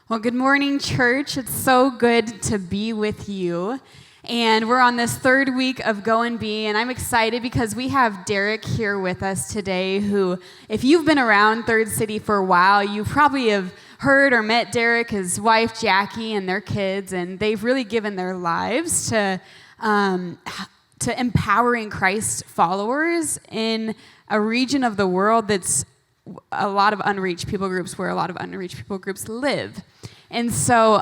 Well, good morning, church. It's so good to be with you. And we're on this third week of Go and Be, and I'm excited because we have Derek here with us today, who, if you've been around Third City for a while, you probably have heard or met Derek, his wife, Jackie, and their kids, and they've really given their lives to empowering Christ followers in a region of the world that's a lot of unreached people groups, where a lot of unreached people groups live. And so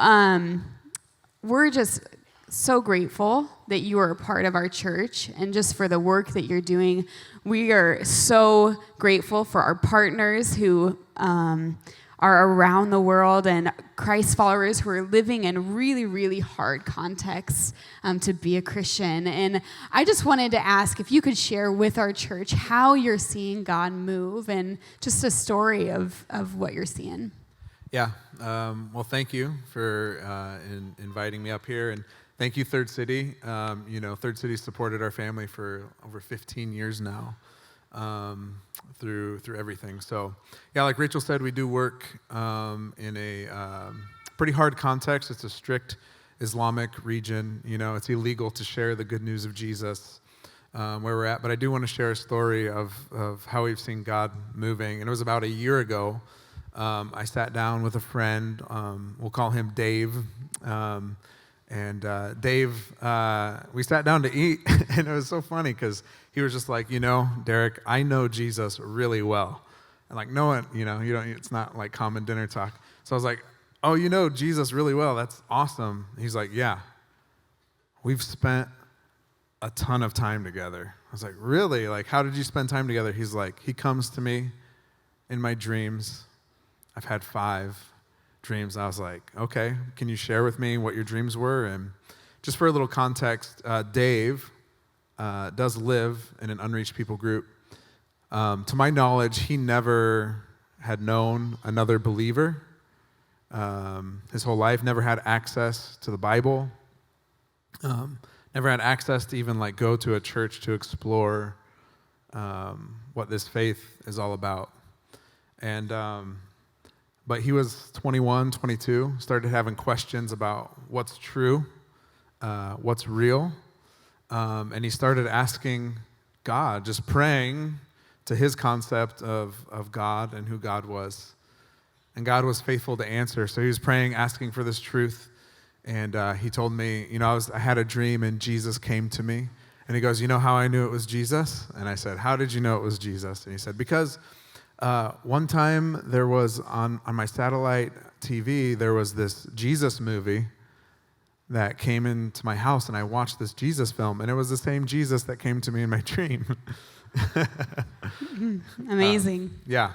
we're just so grateful that you are a part of our church and just for the work that you're doing. We are so grateful for our partners who are around the world and Christ followers who are living in really, really hard contexts to be a Christian. And I just wanted to ask if you could share with our church how you're seeing God move and just a story of what you're seeing. Yeah. Well, thank you for inviting me up here. And thank you, Third City. Third City supported our family for over 15 years now. Through everything. So, yeah, like Rachel said, we do work in a pretty hard context. It's a strict Islamic region. It's illegal to share the good news of Jesus where we're at. But I do want to share a story of how we've seen God moving. And it was about a year ago. I sat down with a friend. We'll call him Dave. Dave, we sat down to eat, and it was so funny because he was just like, Derek, I know Jesus really well. And like, no one, it's not like common dinner talk. So I was like, oh, you know Jesus really well. That's awesome. He's like, yeah, we've spent a ton of time together. I was like, really? Like, how did you spend time together? He's like, he comes to me in my dreams. I've had 5 dreams. I was like, okay, can you share with me what your dreams were? And just for a little context, Dave does live in an unreached people group. To my knowledge, he never had known another believer his whole life, never had access to the Bible, never had access to even like go to a church to explore what this faith is all about. But he was 21, 22, started having questions about what's true, what's real. And he started asking God, just praying to his concept of God and who God was. And God was faithful to answer. So he was praying, asking for this truth. And he told me, I had a dream and Jesus came to me. And he goes, you know how I knew it was Jesus? And I said, how did you know it was Jesus? And he said, because one time there was on my satellite TV, there was this Jesus movie that came into my house, and I watched this Jesus film, and it was the same Jesus that came to me in my dream. Amazing. Yeah.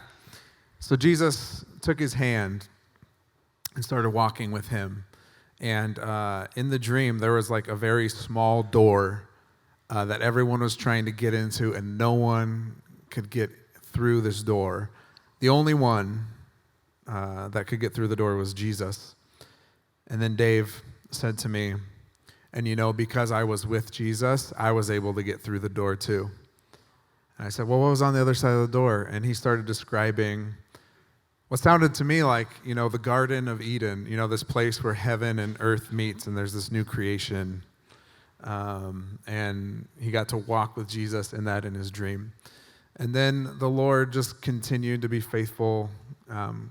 So Jesus took his hand and started walking with him. And in the dream, there was like a very small door that everyone was trying to get into, and no one could get through this door. The only one that could get through the door was Jesus. And then Dave said to me, and because I was with Jesus, I was able to get through the door too. And I said, well, what was on the other side of the door? And he started describing what sounded to me like, the Garden of Eden, this place where heaven and earth meets and there's this new creation. And he got to walk with Jesus in that in his dream. And then the Lord just continued to be faithful,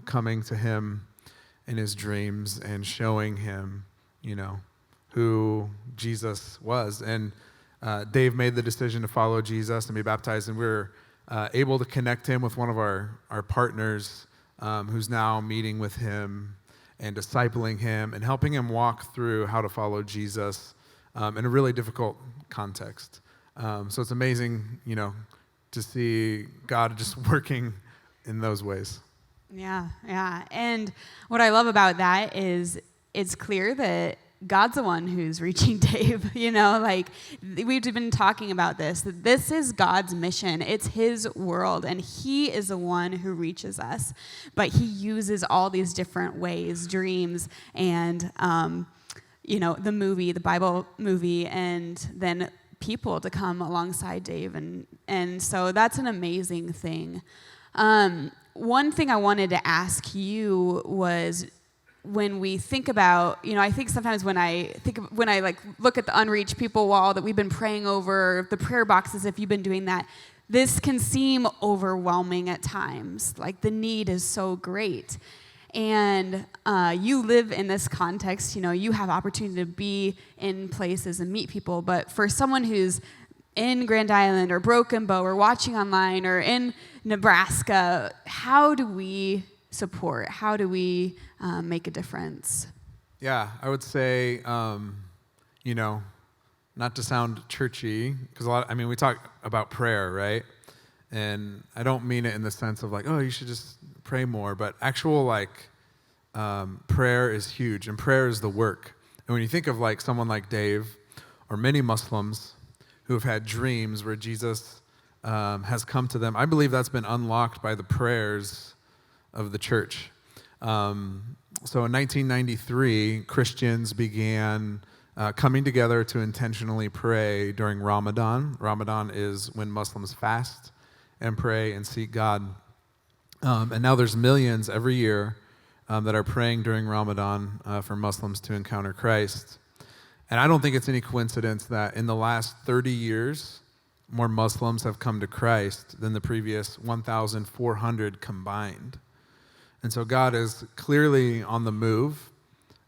coming to him in his dreams and showing him, who Jesus was. And Dave made the decision to follow Jesus and be baptized, and we were able to connect him with one of our partners who's now meeting with him and discipling him and helping him walk through how to follow Jesus in a really difficult context. So it's amazing, to see God just working in those ways. Yeah. And what I love about that is it's clear that God's the one who's reaching Dave, like we've been talking about this. This is God's mission. It's his world, and he is the one who reaches us. But he uses all these different ways, dreams and, the movie, the Bible movie, and then people to come alongside Dave. And so that's an amazing thing. One thing I wanted to ask you was, when we think about, I think sometimes when I like look at the unreached people wall that we've been praying over, the prayer boxes, if you've been doing that, this can seem overwhelming at times. Like the need is so great. And you live in this context, you have opportunity to be in places and meet people. But for someone who's in Grand Island or Broken Bow or watching online or in Nebraska, how do we support? How do we make a difference? Yeah, I would say, not to sound churchy, because we talk about prayer, right? And I don't mean it in the sense of like, oh, you should just pray more, but actual prayer is huge, and prayer is the work. And when you think of like someone like Dave or many Muslims who have had dreams where Jesus has come to them, I believe that's been unlocked by the prayers of the church. So in 1993, Christians began coming together to intentionally pray during Ramadan. Ramadan is when Muslims fast and pray and seek God. And now there's millions every year that are praying during Ramadan for Muslims to encounter Christ. And I don't think it's any coincidence that in the last 30 years, more Muslims have come to Christ than the previous 1,400 combined. And so God is clearly on the move,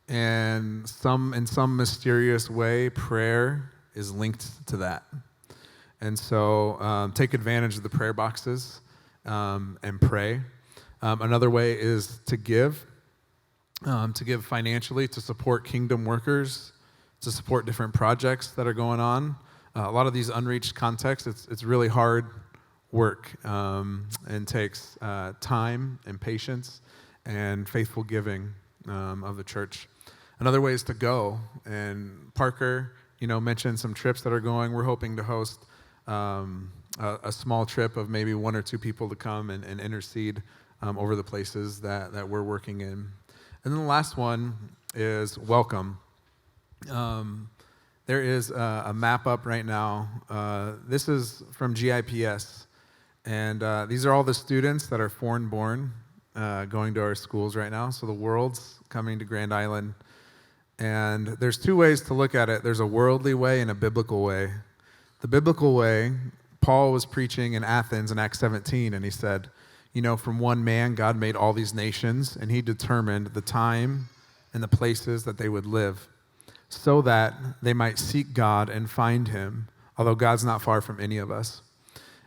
and in some mysterious way, prayer is linked to that. And so take advantage of the prayer boxes and pray. Another way is to give financially to support kingdom workers, to support different projects that are going on. A lot of these unreached contexts, it's really hard work and takes time and patience and faithful giving of the church. Another way is to go. And Parker, mentioned some trips that are going. We're hoping to host a small trip of maybe one or two people to come and intercede over the places that we're working in. And then the last one is welcome. There is a map up right now. This is from GIPS. And these are all the students that are foreign-born going to our schools right now. So the world's coming to Grand Island. And there's two ways to look at it. There's a worldly way and a biblical way. The biblical way, Paul was preaching in Athens in Acts 17, and he said, from one man, God made all these nations, and he determined the time and the places that they would live so that they might seek God and find him, although God's not far from any of us.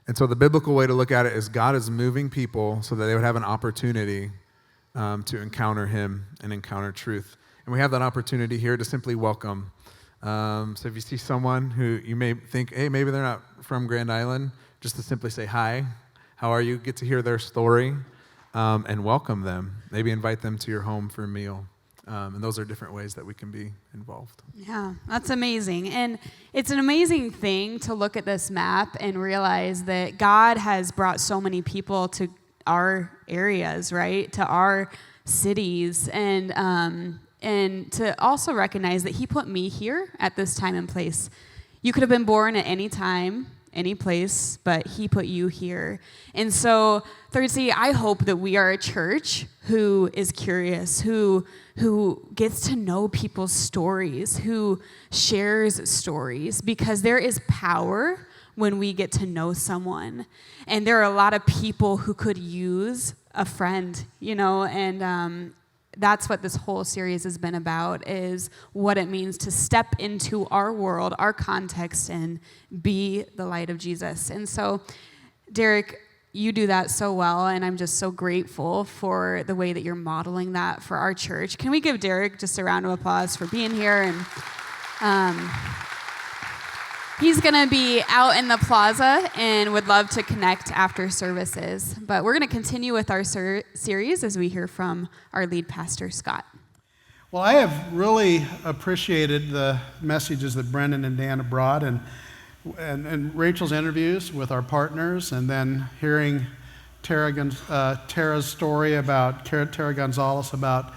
And so the biblical way to look at it is God is moving people so that they would have an opportunity to encounter him and encounter truth. And we have that opportunity here to simply welcome. So if you see someone who you may think, hey, maybe they're not from Grand Island, just to simply say, hi, how are you? Get to hear their story and welcome them. Maybe invite them to your home for a meal. And those are different ways that we can be involved. Yeah, that's amazing. And it's an amazing thing to look at this map and realize that God has brought so many people to our areas, right? To our cities. And to also recognize that he put me here at this time and place. You could have been born at any time, any place, but he put you here. And so, Third City, I hope that we are a church who is curious, who gets to know people's stories, who shares stories, because there is power when we get to know someone. And there are a lot of people who could use a friend, and that's what this whole series has been about, is what it means to step into our world, our context, and be the light of Jesus. And so, Derek, you do that so well, and I'm just so grateful for the way that you're modeling that for our church. Can we give Derek just a round of applause for being here? And he's going to be out in the plaza and would love to connect after services. But we're going to continue with our series as we hear from our lead pastor, Scott. Well, I have really appreciated the messages that Brendan and Dan have brought, and Rachel's interviews with our partners, and then hearing Tara's story about Tara Gonzalez about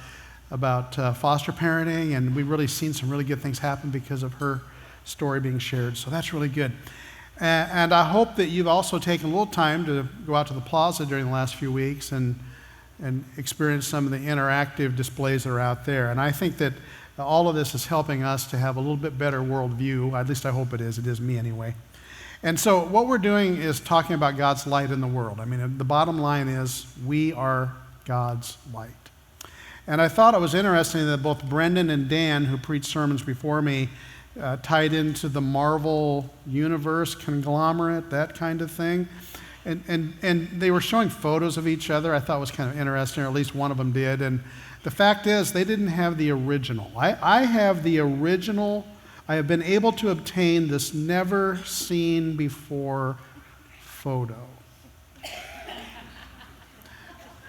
foster parenting, and we've really seen some really good things happen because of her story being shared. So that's really good. And I hope that you've also taken a little time to go out to the plaza during the last few weeks and and experience some of the interactive displays that are out there. And I think that all of this is helping us to have a little bit better worldview. At least I hope it is. It is me anyway. And so what we're doing is talking about God's light in the world. I mean, the bottom line is we are God's light. And I thought it was interesting that both Brendan and Dan, who preached sermons before me, tied into the Marvel universe conglomerate, that kind of thing. And they were showing photos of each other. I thought it was kind of interesting, or at least one of them did. And the fact is, they didn't have the original. I have the original. I have been able to obtain this never seen before photo.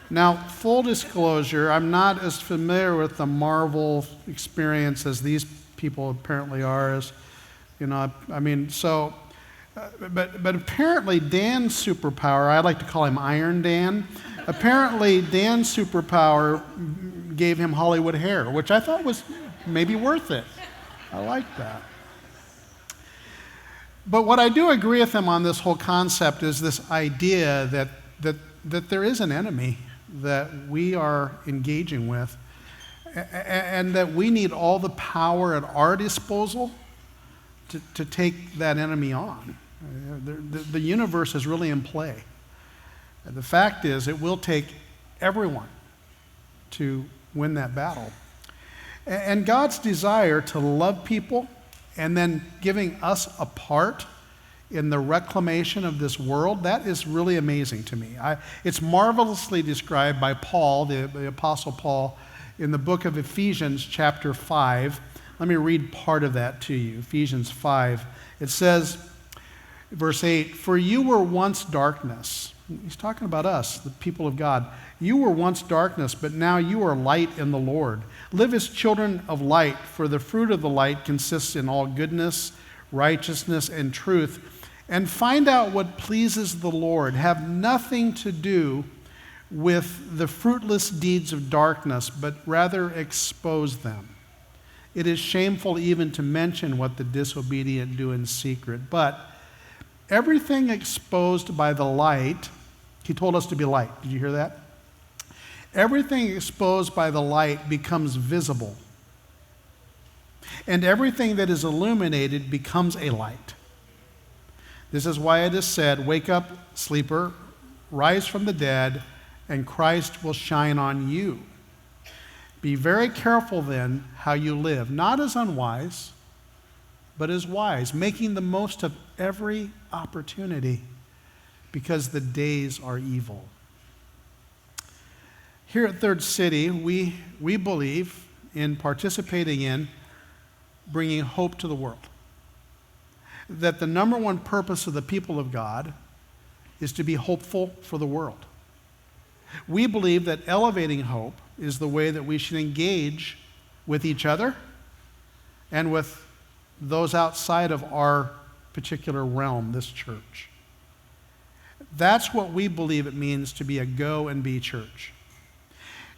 Now, full disclosure, I'm not as familiar with the Marvel experience as these people apparently are. As you know, I mean, so, but apparently Dan's superpower, I like to call him Iron Dan. Apparently Dan's superpower gave him Hollywood hair, which I thought was maybe worth it. I like that. But what I do agree with him on this whole concept is this idea that there is an enemy that we are engaging with, and that we need all the power at our disposal to take that enemy on. The universe is really in play. The fact is, it will take everyone to win that battle. And God's desire to love people and then giving us a part in the reclamation of this world, that is really amazing to me. It's marvelously described by Paul, the Apostle Paul, in the book of Ephesians chapter 5. Let me read part of that to you. Ephesians 5. It says, verse 8, "For you were once darkness." He's talking about us, the people of God. "You were once darkness, but now you are light in the Lord. Live as children of light, for the fruit of the light consists in all goodness, righteousness, and truth. And find out what pleases the Lord. Have nothing to do with the fruitless deeds of darkness, but rather expose them. It is shameful even to mention what the disobedient do in secret. But everything exposed by the light," he told us to be light. Did you hear that? "Everything exposed by the light becomes visible. And everything that is illuminated becomes a light. This is why it is said, 'Wake up, sleeper, rise from the dead, and Christ will shine on you.' Be very careful then how you live, not as unwise, but as wise, making the most of every opportunity, because the days are evil." Here at Third City, we believe in participating in bringing hope to the world. That the number one purpose of the people of God is to be hopeful for the world. We believe that elevating hope is the way that we should engage with each other and with those outside of our particular realm, this church. That's what we believe it means to be a go and be church.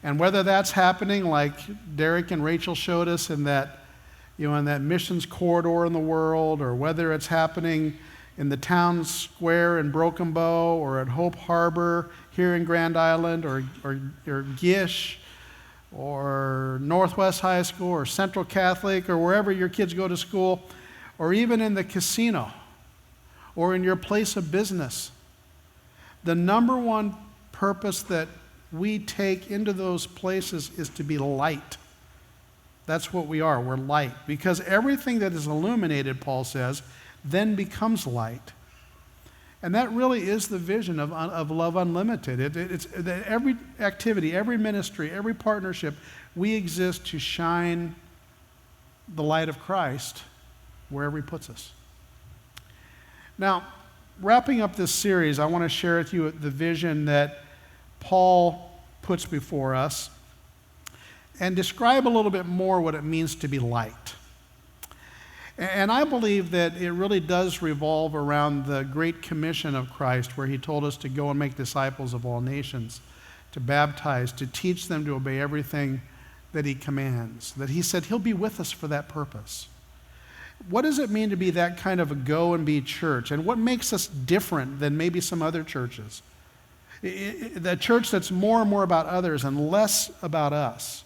And whether that's happening like Derek and Rachel showed us in that missions corridor in the world, or whether it's happening in the town square in Broken Bow, or at Hope Harbor here in Grand Island, or Gish, or Northwest High School, or Central Catholic, or wherever your kids go to school, or even in the casino, or in your place of business. The number one purpose that we take into those places is to be light. That's what we are. We're light. Because everything that is illuminated, Paul says, then becomes light. And that really is the vision of Love Unlimited. It's that every activity, every ministry, every partnership, we exist to shine the light of Christ wherever he puts us. Now, wrapping up this series, I want to share with you the vision that Paul puts before us and describe a little bit more what it means to be light. And I believe that it really does revolve around the Great Commission of Christ, where he told us to go and make disciples of all nations, to baptize, to teach them to obey everything that he commands, that he said he'll be with us for that purpose. What does it mean to be that kind of a go and be church? And what makes us different than maybe some other churches? The church that's more and more about others and less about us.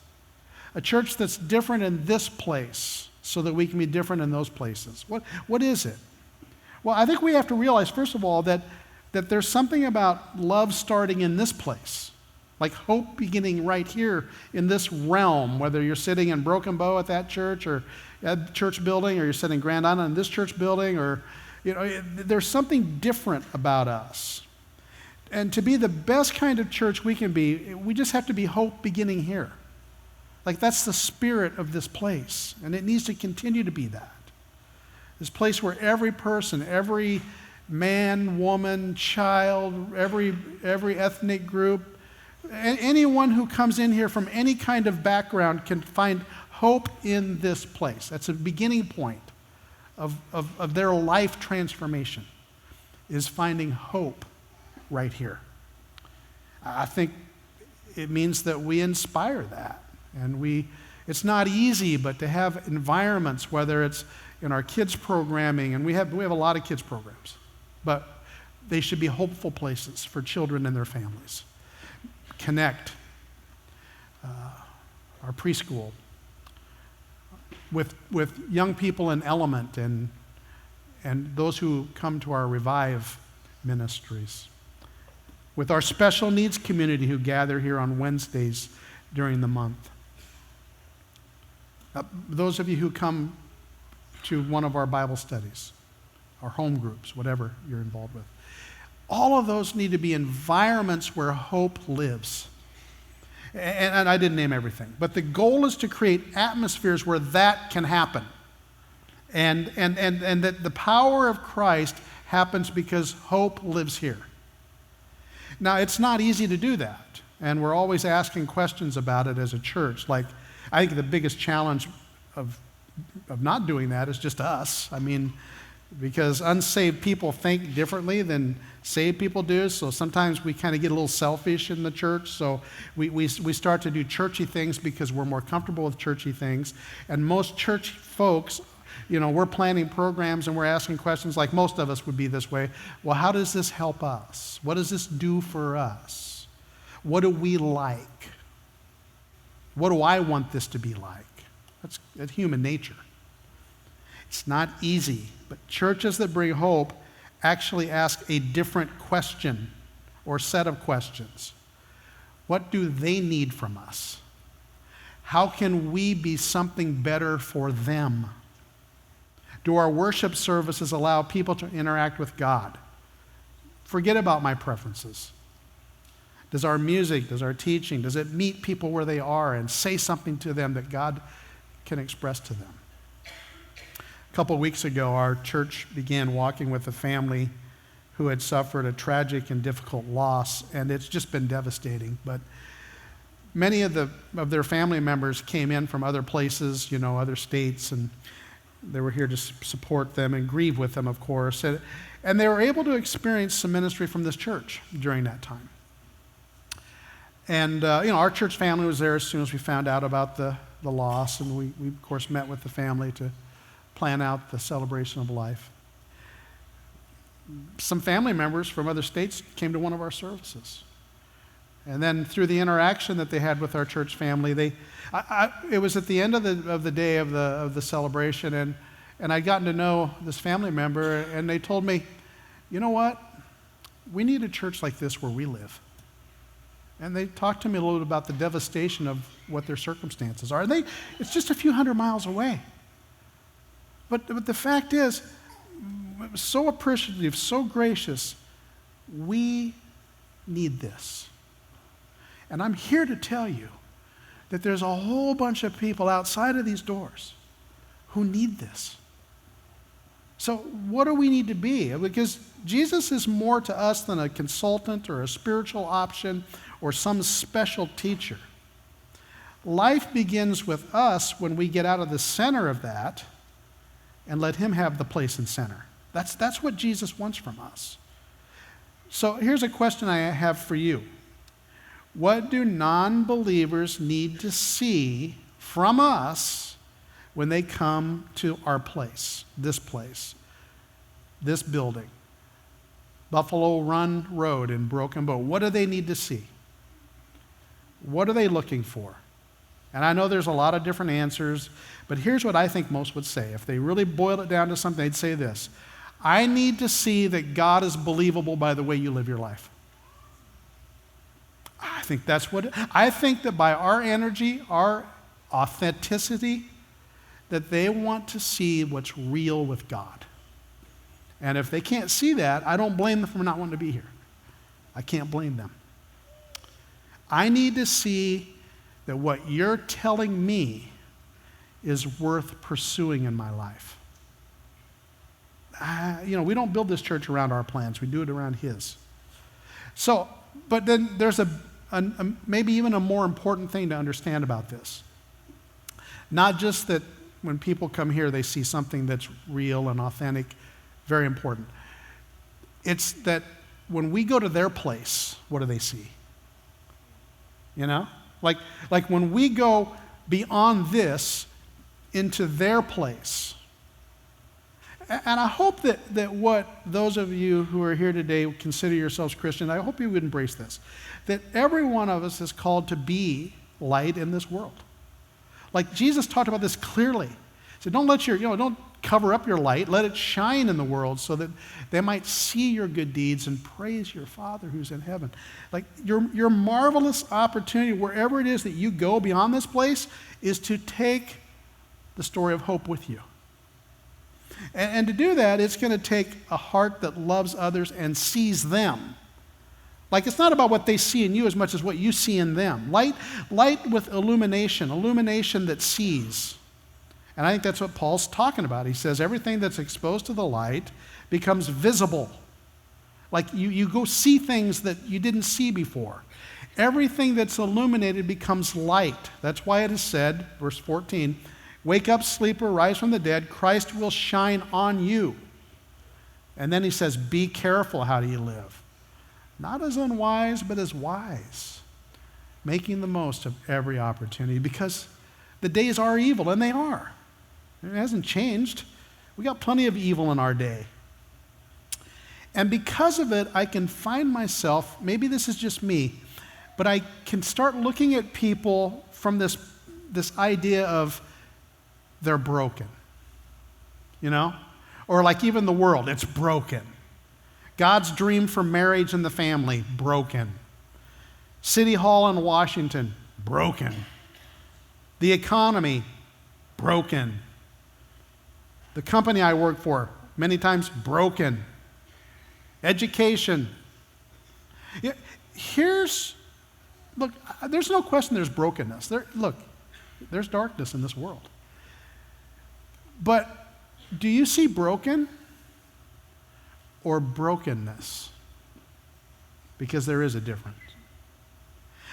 A church that's different in this place so that we can be different in those places. What is it? Well, I think we have to realize, first of all, that there's something about love starting in this place. Like hope beginning right here in this realm, whether you're sitting in Broken Bow at that church or at the church building, or you're sitting in Grand Island in this church building, or, there's something different about us. And to be the best kind of church we can be, we just have to be hope beginning here. Like that's the spirit of this place, and it needs to continue to be that. This place where every person, every man, woman, child, every ethnic group, anyone who comes in here from any kind of background can find hope in this place. That's a beginning point of their life transformation, is finding hope right here. I think it means that we inspire that. And it's not easy, but to have environments, whether it's in our kids programming, and we have a lot of kids programs, but they should be hopeful places for children and their families. Connect, our preschool, with young people in Element and those who come to our Revive ministries, with our special needs community who gather here on Wednesdays during the month. Those of you who come to one of our Bible studies, our home groups, whatever you're involved with. All of those need to be environments where hope lives. And I didn't name everything, but the goal is to create atmospheres where that can happen. And that the power of Christ happens because hope lives here. Now, it's not easy to do that, and we're always asking questions about it as a church. Like, I think the biggest challenge of not doing that is just us. I mean, because unsaved people think differently than saved people do, so sometimes we kind of get a little selfish in the church, so we start to do churchy things because we're more comfortable with churchy things. And most church folks, we're planning programs and we're asking questions like most of us would be this way. Well, how does this help us? What does this do for us? What do we like? What do I want this to be like? That's human nature. It's not easy, but churches that bring hope actually ask a different question or set of questions. What do they need from us? How can we be something better for them? Do our worship services allow people to interact with God? Forget about my preferences. Does our music, does our teaching, does it meet people where they are and say something to them that God can express to them? A couple of weeks ago, our church began walking with a family who had suffered a tragic and difficult loss, and it's just been devastating. But many of their family members came in from other places, other states, and they were here to support them and grieve with them, of course. And they were able to experience some ministry from this church during that time. And, our church family was there as soon as we found out about the loss, and we, of course, met with the family to plan out the celebration of life. Some family members from other states came to one of our services. And then through the interaction that they had with our church family, it was at the end of the day of the celebration, and I'd gotten to know this family member, and they told me, you know what? We need a church like this where we live. And they talked to me a little bit about the devastation of what their circumstances are. It's just a few hundred miles away. But the fact is, so appreciative, so gracious, we need this. And I'm here to tell you that there's a whole bunch of people outside of these doors who need this. So what do we need to be? Because Jesus is more to us than a consultant or a spiritual option or some special teacher. Life begins with us when we get out of the center of that and let him have the place in center. That's what Jesus wants from us. So here's a question I have for you. What do non-believers need to see from us when they come to our place, this building, Buffalo Run Road in Broken Bow. What do they need to see? What are they looking for? And I know there's a lot of different answers, but here's what I think most would say. If they really boil it down to something, they'd say this: I need to see that God is believable by the way you live your life. I think that by our energy, our authenticity, that they want to see what's real with God. And if they can't see that, I don't blame them for not wanting to be here. I can't blame them. I need to see that what you're telling me is worth pursuing in my life. We don't build this church around our plans. We do it around His. So, but then there's maybe even a more important thing to understand about this. Not just that when people come here, they see something that's real and authentic, very important. It's that when we go to their place, what do they see? You know? Like when we go beyond this into their place. And I hope that what those of you who are here today consider yourselves Christian, I hope you would embrace this. That every one of us is called to be light in this world. Like Jesus talked about this clearly. He said, don't cover up your light, let it shine in the world so that they might see your good deeds and praise your Father who's in heaven. Like your marvelous opportunity, wherever it is that you go beyond this place, is to take the story of hope with you. And to do that, it's going to take a heart that loves others and sees them. Like, it's not about what they see in you as much as what you see in them. Light with illumination that sees. And I think that's what Paul's talking about. He says everything that's exposed to the light becomes visible. Like you go see things that you didn't see before. Everything that's illuminated becomes light. That's why it is said, verse 14, wake up, sleeper, rise from the dead. Christ will shine on you. And then he says, be careful how do you live. Not as unwise, but as wise. Making the most of every opportunity because the days are evil, and they are. It hasn't changed. We got plenty of evil in our day. And because of it, I can find myself, maybe this is just me, but I can start looking at people from this idea of they're broken. You know? Or like even the world, it's broken. God's dream for marriage and the family, broken. City Hall in Washington, broken. The economy, broken. The company I work for, many times broken. Education. Yeah, look, there's no question there's brokenness. There's darkness in this world. But do you see broken or brokenness? Because there is a difference.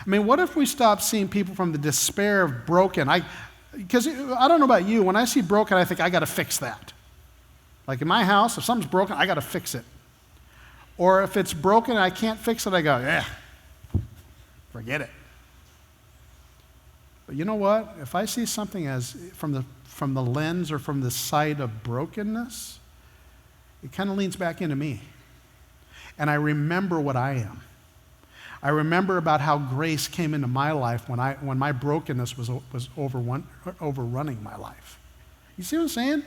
I mean, what if we stop seeing people from the despair of broken? Because I don't know about you, when I see broken, I think I got to fix that. Like in my house, if something's broken, I got to fix it. Or if it's broken and I can't fix it, I go, forget it. But you know what? If I see something as from the lens or from the side of brokenness, it kind of leans back into me. And I remember what I am. I remember about how grace came into my life when my brokenness was overrunning my life. You see what I'm saying?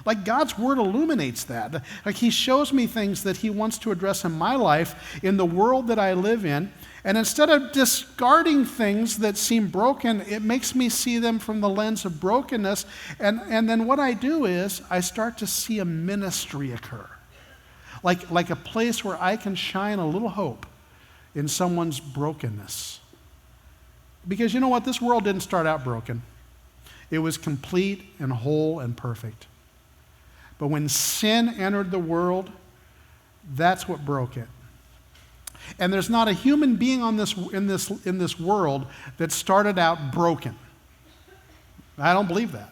Like God's word illuminates that. Like He shows me things that He wants to address in my life, in the world that I live in. And instead of discarding things that seem broken, it makes me see them from the lens of brokenness. And then what I do is I start to see a ministry occur. Like a place where I can shine a little hope in someone's brokenness. Because you know what? This world didn't start out broken. It was complete and whole and perfect. But when sin entered the world, that's what broke it. And there's not a human being in this world that started out broken. I don't believe that.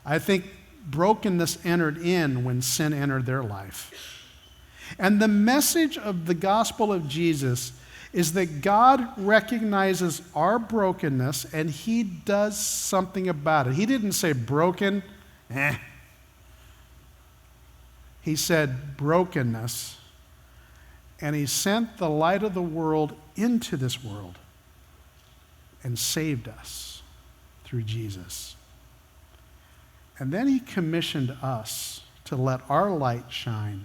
I think brokenness entered in when sin entered their life. And the message of the gospel of Jesus is that God recognizes our brokenness and He does something about it. He didn't say broken, He said brokenness, And he sent the light of the world into this world and saved us through Jesus. And then he commissioned us to let our light shine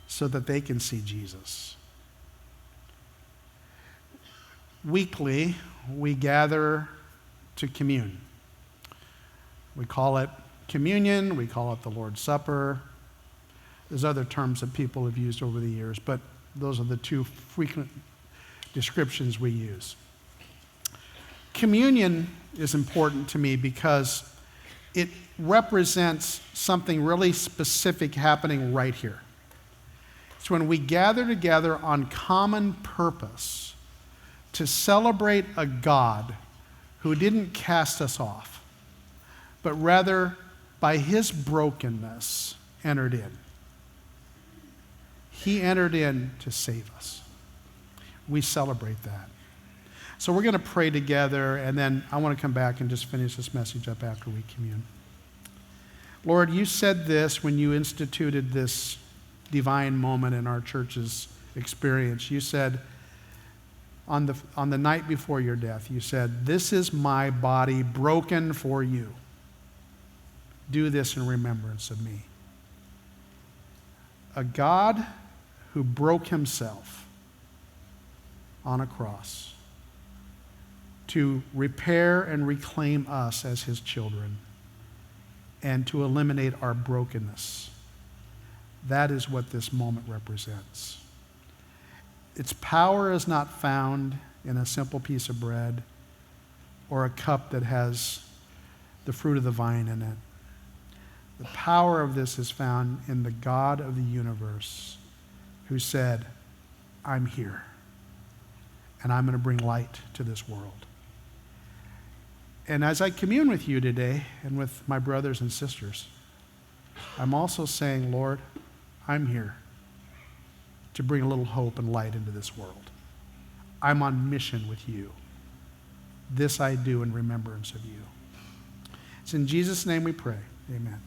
so that they can see Jesus. Weekly, we gather to commune. We call it communion, we call it the Lord's Supper. There's other terms that people have used over the years, but those are the two frequent descriptions we use. Communion is important to me because it represents something really specific happening right here. It's when we gather together on common purpose to celebrate a God who didn't cast us off, but rather by his brokenness entered in. He entered in to save us. We celebrate that. So we're going to pray together, and then I want to come back and just finish this message up after we commune. Lord, you said this when you instituted this divine moment in our church's experience. You said, on the night before your death, you said, "This is my body broken for you. Do this in remembrance of me." A God who broke himself on a cross to repair and reclaim us as his children and to eliminate our brokenness. That is what this moment represents. Its power is not found in a simple piece of bread or a cup that has the fruit of the vine in it. The power of this is found in the God of the universe who said, "I'm here, and I'm going to bring light to this world." And as I commune with you today and with my brothers and sisters, I'm also saying, Lord, I'm here to bring a little hope and light into this world. I'm on mission with you. This I do in remembrance of you. It's in Jesus' name we pray. Amen.